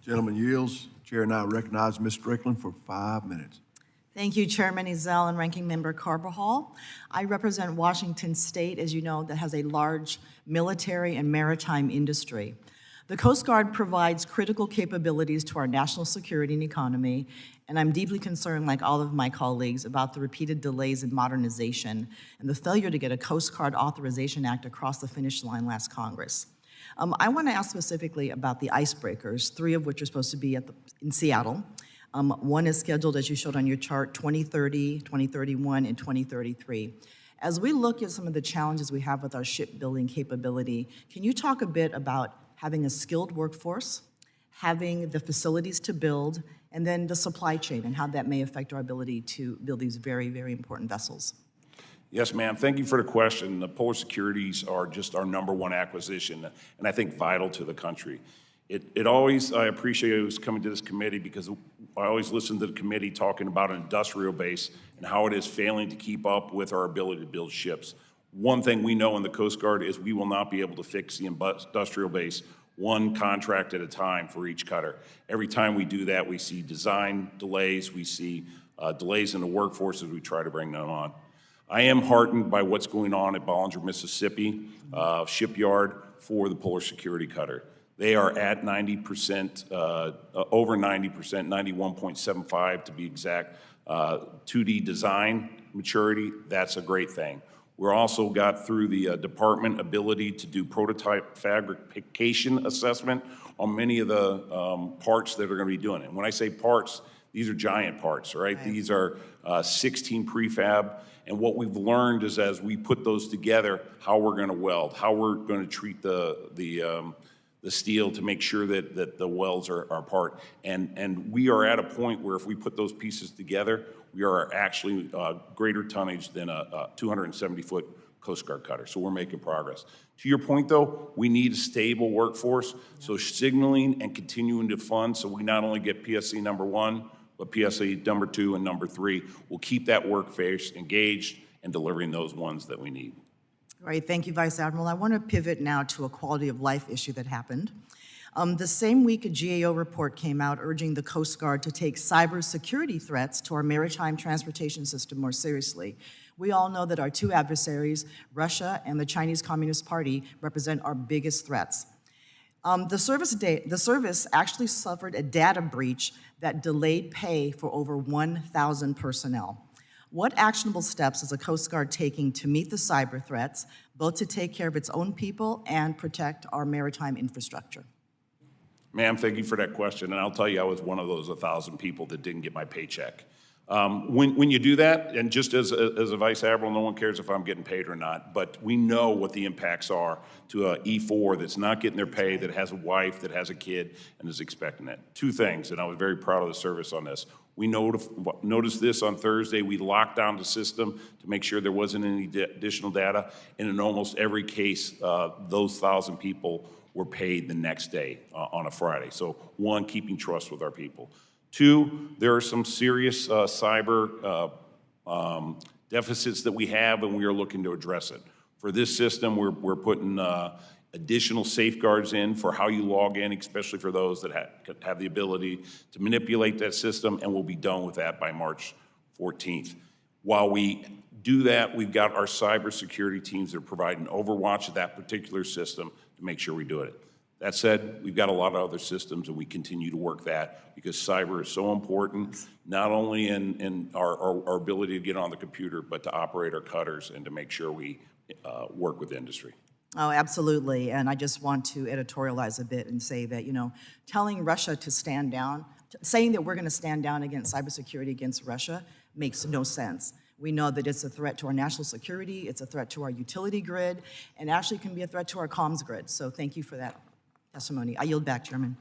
Gentleman yields. Chair now recognizes Ms. Strickland for 5 minutes. Thank you, Chairman Ezell and Ranking Member Carbajal. I represent Washington State, as you know, that has a large military and maritime industry. The Coast Guard provides critical capabilities to our national security and economy, and I'm deeply concerned, like all of my colleagues, about the repeated delays in modernization and the failure to get a Coast Guard Authorization Act across the finish line last Congress. I want to ask specifically about the icebreakers, 3 of which are supposed to be in Seattle. One is scheduled, as you showed on your chart, 2030, 2031, and 2033. As we look at some of the challenges we have with our shipbuilding capability, can you talk a bit about having a skilled workforce, having the facilities to build, and then the supply chain and how that may affect our ability to build these very, very important vessels? Yes, ma'am. Thank you for the question. The Polar Securities are just our #1 acquisition, and I think vital to the country. I appreciate it was coming to this committee because I always listen to the committee talking about an industrial base and how it is failing to keep up with our ability to build ships. One thing we know in the Coast Guard is we will not be able to fix the industrial base one contract at a time for each cutter. Every time we do that, we see design delays, we see delays in the workforce as we try to bring them on. I am heartened by what's going on at Bollinger, Mississippi shipyard for the Polar Security cutter. They are at 90%, over 90%, 91.75 to be exact, 2D design maturity. That's a great thing. We're also got through the department ability to do prototype fabrication assessment on many of the parts that are going to be doing it. When I say parts, these are giant parts, right? These are 16 prefab. And what we've learned is as we put those together, how we're going to weld, how we're going to treat the steel to make sure that the welds are part. And we are at a point where if we put those pieces together, we are actually greater tonnage than a 270-foot Coast Guard cutter. So we're making progress. To your point, though, we need a stable workforce. So signaling and continuing to fund so we not only get PSC #1, but PSC #2 and #3 will keep that workforce engaged and delivering those ones that we need. Great, thank you, Vice Admiral. I want to pivot now to a quality of life issue that happened. The same week, a GAO report came out urging the Coast Guard to take cybersecurity threats to our maritime transportation system more seriously. We all know that our 2 adversaries, Russia and the Chinese Communist Party, represent our biggest threats. The service actually suffered a data breach that delayed pay for over 1,000 personnel. What actionable steps is the Coast Guard taking to meet the cyber threats, both to take care of its own people and protect our maritime infrastructure? Ma'am, thank you for that question. And I'll tell you, I was one of those 1,000 people that didn't get my paycheck. When you do that, and just as a Vice Admiral, no one cares if I'm getting paid or not, but we know what the impacts are to a E4 that's not getting their pay, that has a wife, that has a kid, and is expecting it. 2 things, and I was very proud of the service on this. We noticed this on Thursday. We locked down the system to make sure there wasn't any additional data, and in almost every case, those 1,000 people were paid the next day on a Friday. So 1, keeping trust with our people. 2, there are some serious cyber deficits that we have, and we are looking to address it. For this system, we're putting additional safeguards in for how you log in, especially for those that have the ability to manipulate that system, and we'll be done with that by March 14th. While we do that, we've got our cybersecurity teams that are providing overwatch of that particular system to make sure we do it. That said, we've got a lot of other systems, and we continue to work that because cyber is so important, not only in our ability to get on the computer, but to operate our cutters and to make sure we work with industry. Oh, absolutely. And I just want to editorialize a bit and say that, telling Russia to stand down, saying that we're going to stand down against cybersecurity against Russia makes no sense. We know that it's a threat to our national security, it's a threat to our utility grid, and actually can be a threat to our comms grid. So thank you for that testimony. I yield back, Chairman.